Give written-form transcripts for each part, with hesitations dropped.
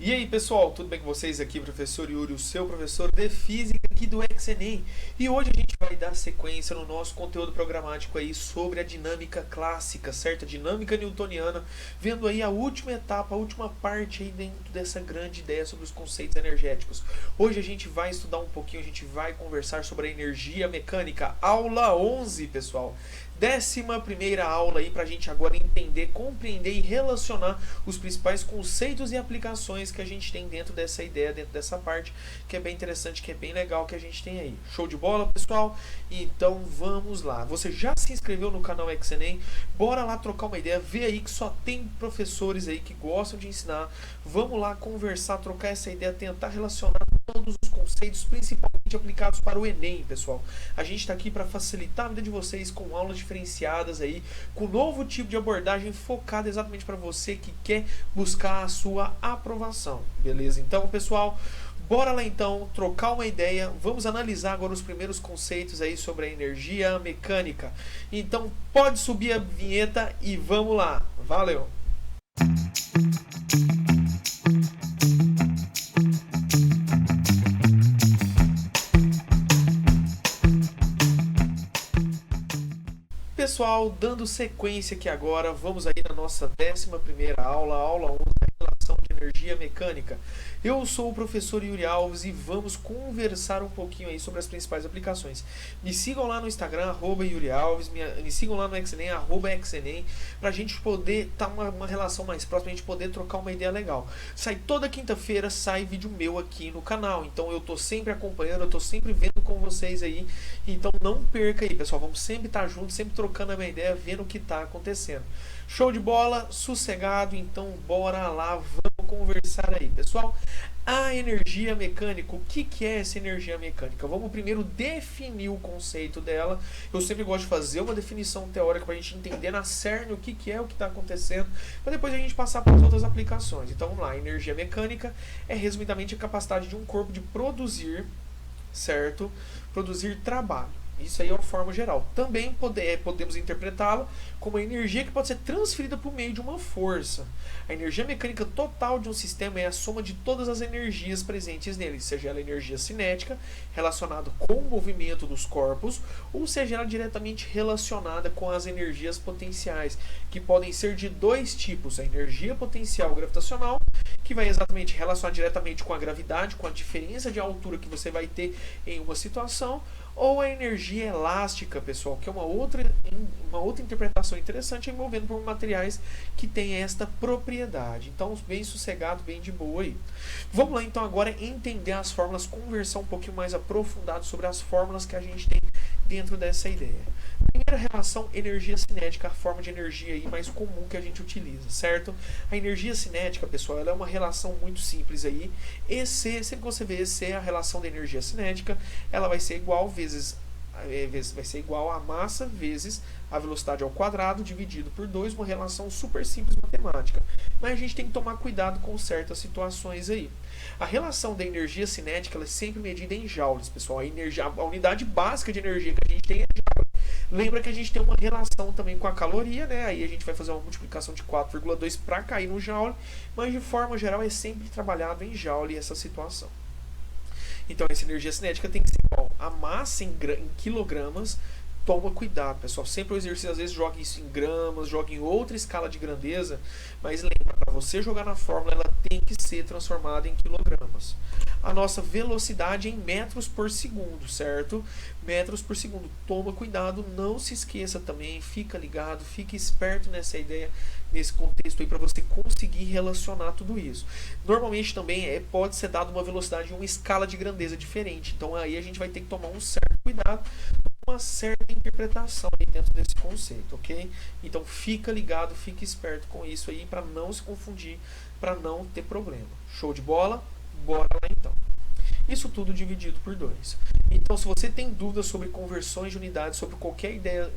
E aí pessoal, tudo bem com vocês? Aqui professor Yuri, o seu professor de Física aqui do XNEM. E hoje a gente vai dar sequência no nosso conteúdo programático aí sobre a dinâmica clássica, certo? A dinâmica newtoniana, vendo aí a última etapa, a última parte aí dentro dessa grande ideia sobre os conceitos energéticos. Hoje a gente vai estudar um pouquinho, a gente vai conversar sobre a energia mecânica, aula 11, pessoal. 11ª aula aí para a gente agora entender, compreender e relacionar os principais conceitos e aplicações que a gente tem dentro dessa ideia, dentro dessa parte, que é bem interessante, que é bem legal que a gente tem aí. Show de bola, pessoal? Então vamos lá. Você já se inscreveu no canal XNEM? Bora lá trocar uma ideia, ver aí que só tem professores aí que gostam de ensinar. Vamos lá conversar, trocar essa ideia, tentar relacionar todos os conceitos, principalmente aplicados para o Enem, pessoal. A gente está aqui para facilitar a vida de vocês com aulas diferenciadas aí, com novo tipo de abordagem focada exatamente para você que quer buscar a sua aprovação, beleza? Então, pessoal, bora lá então trocar uma ideia. Vamos analisar agora os primeiros conceitos aí sobre a energia mecânica. Então, pode subir a vinheta e vamos lá. Valeu! Pessoal, dando sequência aqui agora, vamos aí na nossa 11ª aula, aula 11, a relação de energia mecânica. Eu sou o professor Yuri Alves e vamos conversar um pouquinho aí sobre as principais aplicações. Me sigam lá no Instagram, @Yuri Alves, me sigam lá no XNEM, @XNEM, pra gente poder estar uma relação mais próxima, a gente poder trocar uma ideia legal. Sai toda quinta-feira, sai vídeo meu aqui no canal, então eu tô sempre acompanhando, eu tô sempre vendo com vocês aí, então não perca aí, pessoal, vamos sempre estar juntos, sempre trocando a minha ideia, vendo o que está acontecendo. Show de bola, sossegado, então bora lá, vamos conversar aí, pessoal. A energia mecânica, o que é essa energia mecânica? Vamos primeiro definir o conceito dela. Eu sempre gosto de fazer uma definição teórica para a gente entender na cerne o que é o que está acontecendo, para depois a gente passar para as outras aplicações. Então vamos lá, a energia mecânica é resumidamente a capacidade de um corpo de produzir, certo? Produzir trabalho. Isso aí é uma forma geral. Também podemos interpretá-la como a energia que pode ser transferida por meio de uma força. A energia mecânica total de um sistema é a soma de todas as energias presentes nele, seja ela energia cinética, relacionada com o movimento dos corpos, ou seja ela diretamente relacionada com as energias potenciais, que podem ser de dois tipos: a energia potencial gravitacional, que vai exatamente relacionar diretamente com a gravidade, com a diferença de altura que você vai ter em uma situação, ou a energia elástica, pessoal, que é uma outra interpretação interessante, envolvendo por materiais que têm esta propriedade. Então, bem sossegado, bem de boa aí. Vamos lá, então, agora entender as fórmulas, conversar um pouquinho mais aprofundado sobre as fórmulas que a gente tem dentro dessa ideia. Primeira relação, energia cinética, a forma de energia aí mais comum que a gente utiliza, certo? A energia cinética, pessoal, ela é uma relação muito simples aí. EC, sempre que você vê EC, a relação da energia cinética, ela vai ser igual vai ser igual a massa vezes a velocidade ao quadrado dividido por 2, uma relação super simples matemática. Mas a gente tem que tomar cuidado com certas situações aí. A relação da energia cinética ela é sempre medida em joules, pessoal. A unidade básica de energia que a gente tem é joule. Lembra que a gente tem uma relação também com a caloria, né? Aí a gente vai fazer uma multiplicação de 4,2 para cair no joule, mas de forma geral é sempre trabalhado em joule essa situação. Então essa energia cinética tem que ser igual a massa em quilogramas. Toma cuidado, pessoal. Sempre o exercício, às vezes, joga isso em gramas, joga em outra escala de grandeza, mas lembra, para você jogar na fórmula, ela tem que ser transformada em quilogramas. A nossa velocidade é em metros por segundo, certo? Metros por segundo. Toma cuidado, não se esqueça também, fica ligado, fique esperto nessa ideia, nesse contexto aí, para você conseguir relacionar tudo isso. Normalmente também pode ser dado uma velocidade em uma escala de grandeza diferente, então aí a gente vai ter que tomar um certo cuidado, uma certa interpretação aí dentro desse conceito, ok? Então fica ligado, fique esperto com isso aí para não se confundir, para não ter problema. Show de bola? Bora lá então. Isso tudo dividido por 2. Então, se você tem dúvidas sobre conversões de unidades, sobre qualquer ideia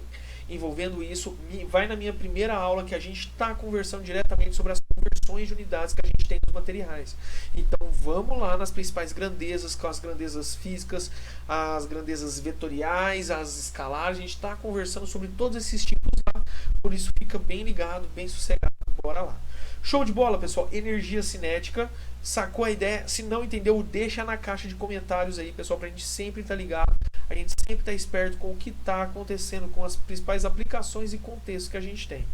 envolvendo isso, vai na minha primeira aula que a gente está conversando diretamente sobre as conversões de unidades que a gente tem dos materiais. Então vamos lá nas principais grandezas, com as grandezas físicas, as grandezas vetoriais, as escalares, a gente está conversando sobre todos esses tipos lá, por isso fica bem ligado, bem sossegado, bora lá. Show de bola, pessoal? Energia cinética. Sacou a ideia? Se não entendeu, deixa na caixa de comentários aí, pessoal, pra gente sempre estar ligado. A gente sempre estar esperto com o que está acontecendo, com as principais aplicações e contextos que a gente tem.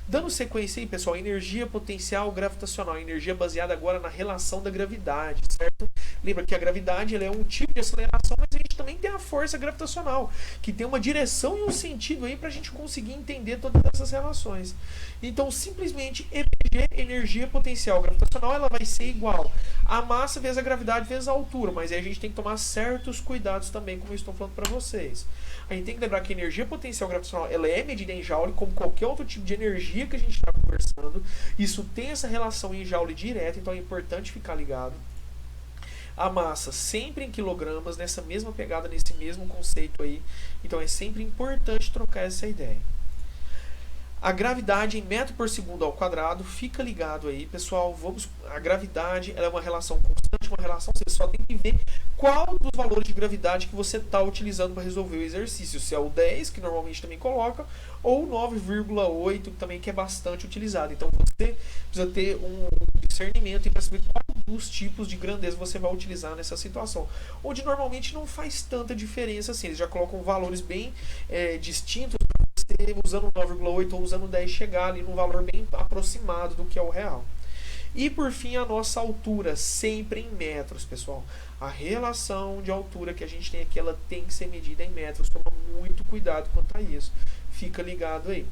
Dando sequência aí, pessoal, energia potencial gravitacional, energia baseada agora na relação da gravidade, certo? Lembra que a gravidade ela é um tipo de aceleração, mas a gente também tem a força gravitacional, que tem uma direção e um sentido aí para a gente conseguir entender todas essas relações. Então, simplesmente, EPG, energia potencial gravitacional, ela vai ser igual a massa vezes a gravidade vezes a altura, mas aí a gente tem que tomar certos cuidados também, como eu estou falando para vocês. A gente tem que lembrar que a energia potencial gravitacional ela é medida em joule, como qualquer outro tipo de energia que a gente está conversando. Isso tem essa relação em joule direta, então é importante ficar ligado. A massa sempre em quilogramas, nessa mesma pegada, nesse mesmo conceito aí. Então é sempre importante trocar essa ideia. A gravidade em metro por segundo ao quadrado, fica ligado aí, pessoal. A gravidade ela é uma relação constante, uma relação, você só tem que ver qual dos valores de gravidade que você está utilizando para resolver o exercício. Se é o 10, que normalmente também coloca, ou o 9,8, também que é bastante utilizado. Então você precisa ter um discernimento para saber qual dos tipos de grandeza você vai utilizar nessa situação. Onde normalmente não faz tanta diferença assim, eles já colocam valores bem distintos, usando 9,8 ou usando 10 chegar ali num valor bem aproximado do que é o real. E por fim a nossa altura, sempre em metros, pessoal. A relação de altura que a gente tem aqui, ela tem que ser medida em metros. Toma muito cuidado quanto a isso. Fica ligado aí.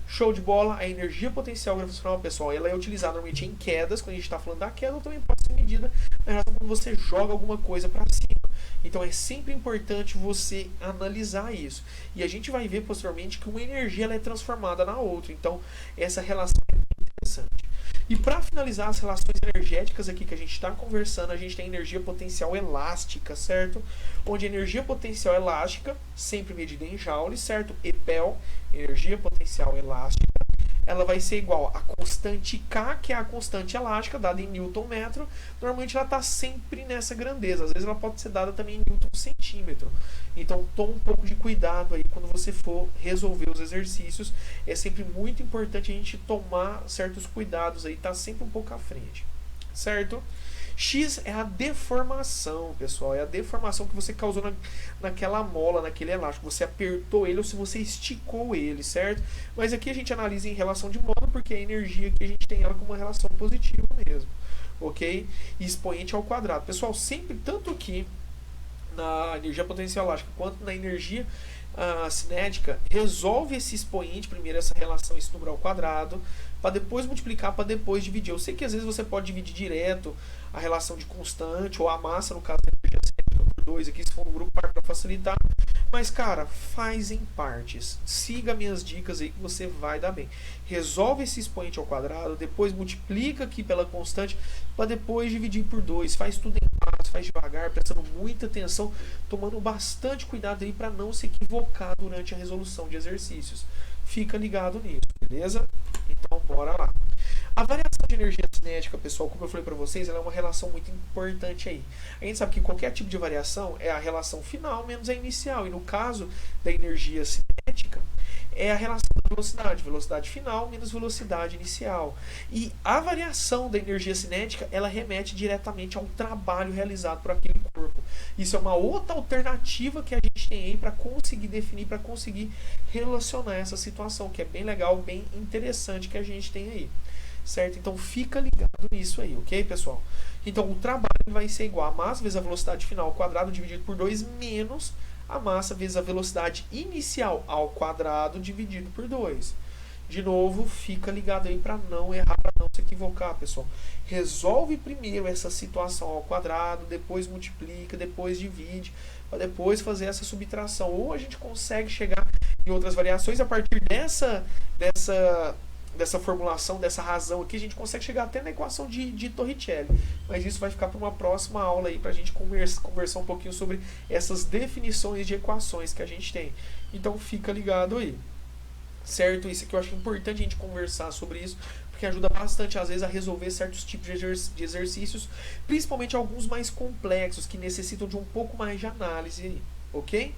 Show de bola. A energia potencial gravitacional, pessoal, ela é utilizada normalmente em quedas, quando a gente está falando da queda, ou também pode ser medida quando você joga alguma coisa para cima. Então é sempre importante você analisar isso. E a gente vai ver posteriormente que uma energia ela é transformada na outra. Então essa relação é interessante. E para finalizar as relações energéticas aqui que a gente está conversando, a gente tem energia potencial elástica, certo? Onde a energia potencial elástica, sempre medida em joule, certo? EPEL, energia potencial elástica, ela vai ser igual a constante K, que é a constante elástica, dada em Newton metro. Normalmente ela está sempre nessa grandeza. Às vezes ela pode ser dada também em Newton centímetro. Então tome um pouco de cuidado aí quando você for resolver os exercícios. É sempre muito importante a gente tomar certos cuidados aí, tá sempre um pouco à frente, certo? X é a deformação, pessoal. É a deformação que você causou naquela mola, naquele elástico. Você apertou ele ou se você esticou ele, certo? Mas aqui a gente analisa em relação de mola, porque a energia aqui a gente tem ela com uma relação positiva mesmo. Ok? E expoente ao quadrado. Pessoal, sempre, tanto aqui na energia potencial elástica quanto na energia cinética, resolve esse expoente, primeiro essa relação, esse número ao quadrado, para depois multiplicar, para depois dividir. Eu sei que às vezes você pode dividir direto a relação de constante ou a massa, no caso da energia cinética, por 2 aqui, se for no grupo par para facilitar. Mas, cara, faz em partes. Siga minhas dicas aí que você vai dar bem. Resolve esse expoente ao quadrado, depois multiplica aqui pela constante, para depois dividir por 2. Faz tudo em partes, faz devagar, prestando muita atenção, tomando bastante cuidado aí para não se equivocar durante a resolução de exercícios. Fica ligado nisso, beleza? Então, bora lá. A variação de energia cinética, pessoal, como eu falei para vocês, ela é uma relação muito importante aí. A gente sabe que qualquer tipo de variação é a relação final menos a inicial. E no caso da energia cinética, é a relação da velocidade. Velocidade final menos velocidade inicial. E a variação da energia cinética, ela remete diretamente ao trabalho realizado por aquele corpo. Isso é uma outra alternativa que a gente tem aí para conseguir definir, para conseguir relacionar essa situação, que é bem legal, bem interessante que a gente tem aí. Certo? Então fica ligado nisso aí, ok, pessoal? Então o trabalho vai ser igual a massa vezes a velocidade final ao quadrado dividido por 2 menos a massa vezes a velocidade inicial ao quadrado dividido por 2. De novo, fica ligado aí para não errar, para não se equivocar, pessoal. Resolve primeiro essa situação ao quadrado, depois multiplica, depois divide, para depois fazer essa subtração. Ou a gente consegue chegar em outras variações a partir dessa formulação, dessa razão aqui, a gente consegue chegar até na equação de Torricelli. Mas isso vai ficar para uma próxima aula aí, para a gente conversar um pouquinho sobre essas definições de equações que a gente tem. Então fica ligado aí. Certo? Isso aqui eu acho importante a gente conversar sobre isso, porque ajuda bastante, às vezes, a resolver certos tipos de exercícios, principalmente alguns mais complexos, que necessitam de um pouco mais de análise aí, ok?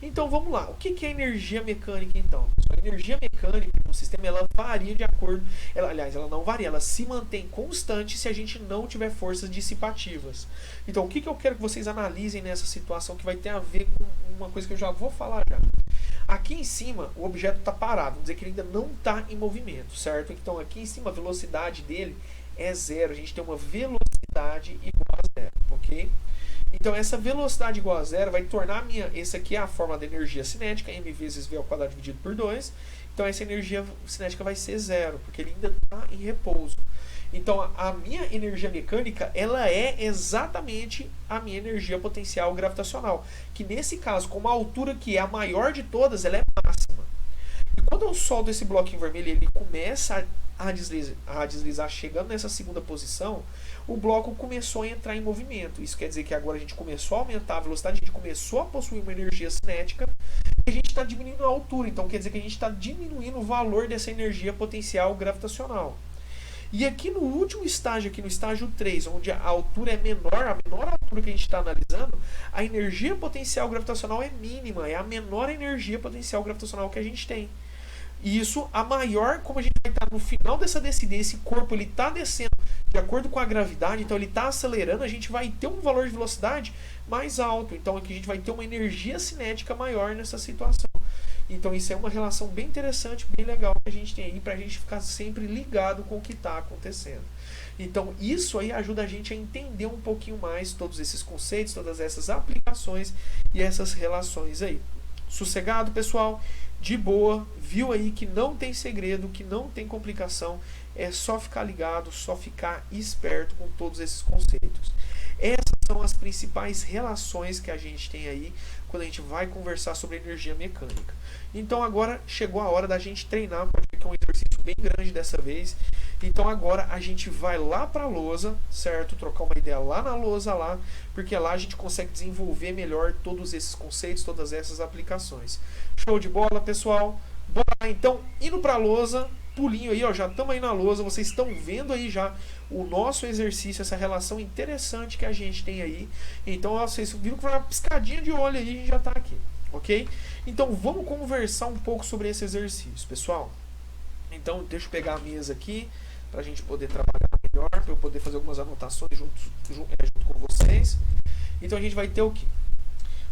Então vamos lá, o que é energia mecânica então? A energia mecânica no sistema ela varia de acordo, aliás, ela não varia, ela se mantém constante se a gente não tiver forças dissipativas. Então o que eu quero que vocês analisem nessa situação que vai ter a ver com uma coisa que eu já vou falar já. Aqui em cima o objeto está parado, vamos dizer que ele ainda não está em movimento, certo? Então aqui em cima a velocidade dele é zero, a gente tem uma velocidade igual a zero, ok? Então essa velocidade igual a zero vai tornar essa aqui é a forma da energia cinética, m vezes v ao quadrado dividido por 2. Então essa energia cinética vai ser zero, porque ele ainda está em repouso. Então a minha energia mecânica, ela é exatamente a minha energia potencial gravitacional, que nesse caso, como a altura que é a maior de todas, ela é máxima. E quando eu solto esse bloquinho vermelho, ele começa a deslizar, chegando nessa segunda posição, o bloco começou a entrar em movimento. Isso quer dizer que agora a gente começou a aumentar a velocidade, a gente começou a possuir uma energia cinética e a gente está diminuindo a altura. Então quer dizer que a gente está diminuindo o valor dessa energia potencial gravitacional. E aqui no último estágio, aqui no estágio 3, onde a altura é menor, a menor altura que a gente está analisando, a energia potencial gravitacional é mínima, é a menor energia potencial gravitacional que a gente tem. E isso, a maior, como a gente vai estar no final dessa descida, esse corpo ele está descendo de acordo com a gravidade, então ele está acelerando, a gente vai ter um valor de velocidade mais alto. Então aqui a gente vai ter uma energia cinética maior nessa situação. Então isso é uma relação bem interessante, bem legal que a gente tem aí para a gente ficar sempre ligado com o que está acontecendo. Então isso aí ajuda a gente a entender um pouquinho mais todos esses conceitos, todas essas aplicações e essas relações aí. Sossegado, pessoal? De boa, viu aí que não tem segredo, que não tem complicação, é só ficar ligado, só ficar esperto com todos esses conceitos. Essas são as principais relações que a gente tem aí quando a gente vai conversar sobre energia mecânica. Então agora chegou a hora da gente treinar, porque é um exercício bem grande dessa vez. Então agora a gente vai lá para a lousa, certo? Trocar uma ideia lá na lousa lá, porque lá a gente consegue desenvolver melhor todos esses conceitos, todas essas aplicações. Show de bola, pessoal? Bora lá então, indo para a lousa, pulinho aí, ó, já estamos aí na lousa, vocês estão vendo aí já o nosso exercício, essa relação interessante que a gente tem aí. Então, ó, vocês viram que foi uma piscadinha de olho aí, a gente já está aqui, ok? Então, vamos conversar um pouco sobre esse exercício, pessoal. Então, deixa eu pegar a mesa aqui, para a gente poder trabalhar melhor, para eu poder fazer algumas anotações junto com vocês. Então, a gente vai ter o quê?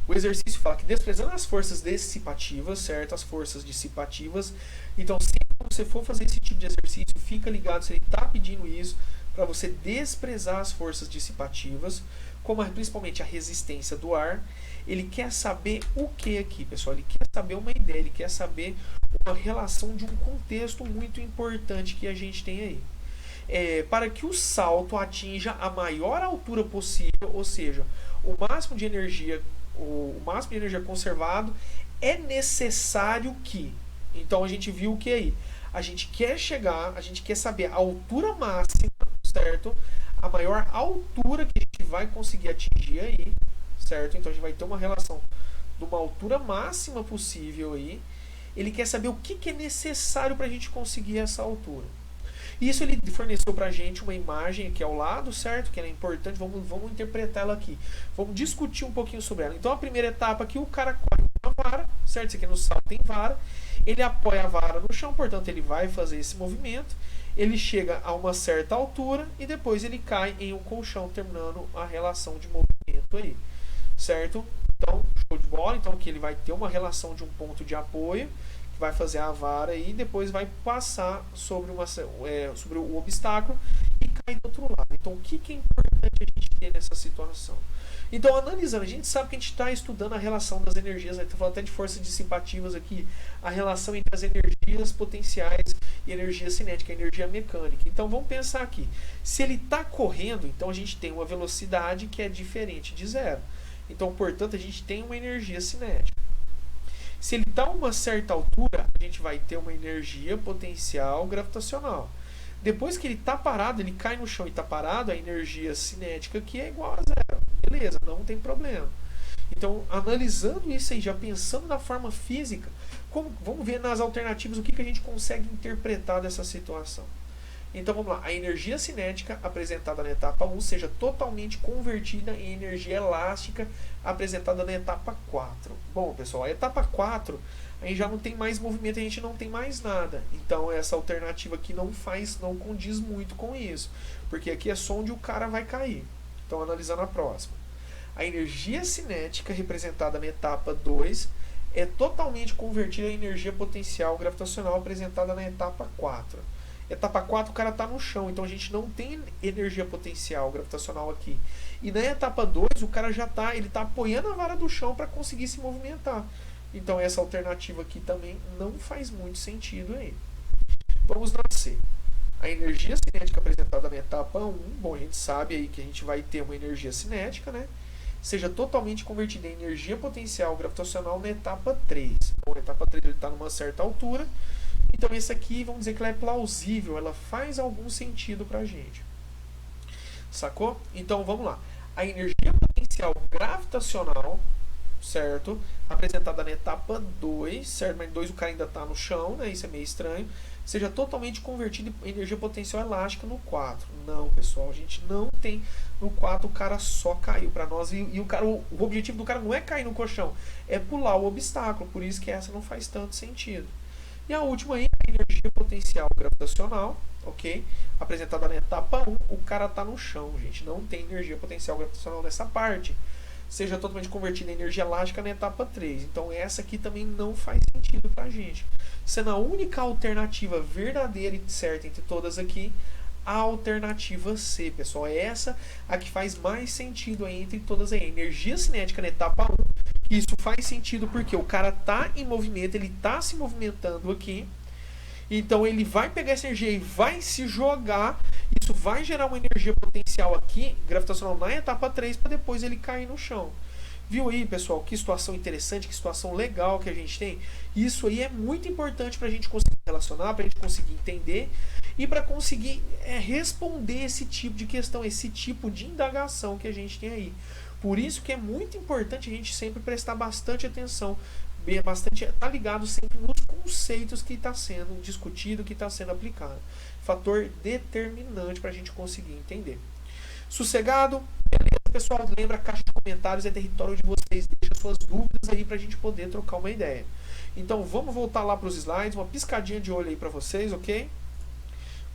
O exercício fala que desprezando as forças dissipativas, certo? As forças dissipativas. Então, sempre que você for fazer esse tipo de exercício, fica ligado se ele está pedindo isso, para você desprezar as forças dissipativas, como principalmente a resistência do ar. Ele quer saber o que aqui, pessoal? Ele quer saber uma ideia, ele quer saber uma relação de um contexto muito importante que a gente tem aí. Para que o salto atinja a maior altura possível, ou seja, o máximo de energia conservado, é necessário que... Então a gente viu o que aí? A gente quer saber a altura máxima, certo? A maior altura que a gente vai conseguir atingir aí, certo? Então a gente vai ter uma relação de uma altura máxima possível aí. Ele quer saber o que é necessário para a gente conseguir essa altura. Isso ele forneceu para a gente uma imagem aqui ao lado, certo? Que ela é importante, vamos interpretar ela aqui. Vamos discutir um pouquinho sobre ela. Então a primeira etapa aqui, o cara corre com a vara, certo? Isso aqui no salto tem vara. Ele apoia a vara no chão, portanto ele vai fazer esse movimento. Ele chega a uma certa altura e depois ele cai em um colchão, terminando a relação de movimento aí, certo? Então, show de bola. Então aqui ele vai ter uma relação de um ponto de apoio, que vai fazer a vara e depois vai passar sobre o obstáculo e cair do outro lado. Então o que é importante a gente ter nessa situação? Então, analisando, a gente sabe que a gente está estudando a relação das energias, estou falando até de forças dissipativas aqui, a relação entre as energias potenciais e energia cinética, a energia mecânica. Então, vamos pensar aqui. Se ele está correndo, então a gente tem uma velocidade que é diferente de zero. Então, portanto, a gente tem uma energia cinética. Se ele está a uma certa altura, a gente vai ter uma energia potencial gravitacional. Depois que ele está parado, ele cai no chão e está parado, a energia cinética que é igual a zero. Beleza, não tem problema. Então, analisando isso aí, já pensando na forma física, vamos ver nas alternativas o que a gente consegue interpretar dessa situação. Então vamos lá, a energia cinética apresentada na etapa 1 seja totalmente convertida em energia elástica apresentada na etapa 4. Bom, pessoal, a etapa 4 aí já não tem mais movimento, a gente não tem mais nada. Então essa alternativa aqui não condiz muito com isso, porque aqui é só onde o cara vai cair. Então analisando a próxima. A energia cinética representada na etapa 2 é totalmente convertida em energia potencial gravitacional apresentada na etapa 4. Etapa 4 o cara está no chão, então a gente não tem energia potencial gravitacional aqui. E na etapa 2 o cara ele está apoiando a vara do chão para conseguir se movimentar. Então essa alternativa aqui também não faz muito sentido aí. Vamos na C. A energia cinética apresentada na etapa 1, bom, a gente sabe aí que a gente vai ter uma energia cinética, né? Seja totalmente convertida em energia potencial gravitacional na etapa 3. Bom, a etapa 3 ele está numa certa altura. Então esse aqui, vamos dizer que ela é plausível, ela faz algum sentido pra gente. Sacou? Então vamos lá. A energia potencial gravitacional, certo? Apresentada na etapa 2, certo? Mas 2 o cara ainda está no chão, né? Isso é meio estranho. Seja totalmente convertido em energia potencial elástica no 4. Não, pessoal, a gente não tem no 4, o cara só caiu para nós. E o objetivo do cara não é cair no colchão, é pular o obstáculo. Por isso que essa não faz tanto sentido. E a última aí, a energia potencial gravitacional, ok? Apresentada na etapa 1, o cara está no chão, gente. Não tem energia potencial gravitacional nessa parte. Seja totalmente convertida em energia elástica na etapa 3. Então essa aqui também não faz sentido pra gente. Sendo a única alternativa verdadeira e certa entre todas aqui, a alternativa C, pessoal. É essa a que faz mais sentido aí entre todas aí. Energia cinética na etapa 1. Isso faz sentido porque o cara está em movimento, ele está se movimentando aqui. Então ele vai pegar essa energia e vai se jogar. Isso vai gerar uma energia potencial aqui, gravitacional na etapa 3, para depois ele cair no chão. Viu aí, pessoal? Que situação interessante, que situação legal que a gente tem. Isso aí é muito importante para a gente conseguir relacionar, para a gente conseguir entender e para conseguir responder esse tipo de questão, esse tipo de indagação que a gente tem aí. Por isso que é muito importante a gente sempre prestar bastante atenção, tá ligado sempre nos conceitos que está sendo discutido, que está sendo aplicado. Fator determinante para a gente conseguir entender. Sossegado? Beleza, pessoal? Lembra, a caixa de comentários é território de vocês. Deixa suas dúvidas aí para a gente poder trocar uma ideia. Então vamos voltar lá para os slides, uma piscadinha de olho aí para vocês, ok?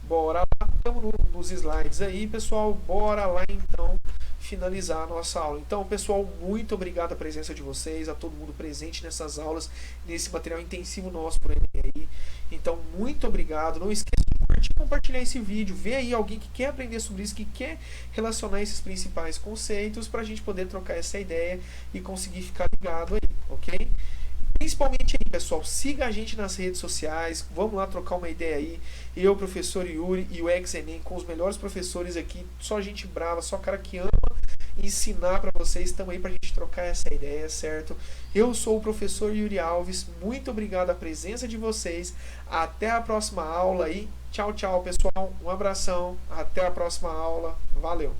Bora lá, estamos nos slides aí, pessoal. Bora lá então finalizar a nossa aula. Então, pessoal, muito obrigado a presença de vocês, a todo mundo presente nessas aulas, nesse material intensivo nosso por aí. Então, muito obrigado. Não esqueça de curtir e compartilhar esse vídeo. Vê aí alguém que quer aprender sobre isso, que quer relacionar esses principais conceitos para a gente poder trocar essa ideia e conseguir ficar ligado aí, ok? Principalmente aí, pessoal, siga a gente nas redes sociais, vamos lá trocar uma ideia aí. Eu, professor Yuri e o ex-ENEM com os melhores professores aqui, só gente brava, só cara que ama ensinar para vocês, estamos aí para a gente trocar essa ideia, certo? Eu sou o professor Yuri Alves, muito obrigado a presença de vocês, até a próxima aula aí, tchau, tchau, pessoal, um abração, até a próxima aula, valeu!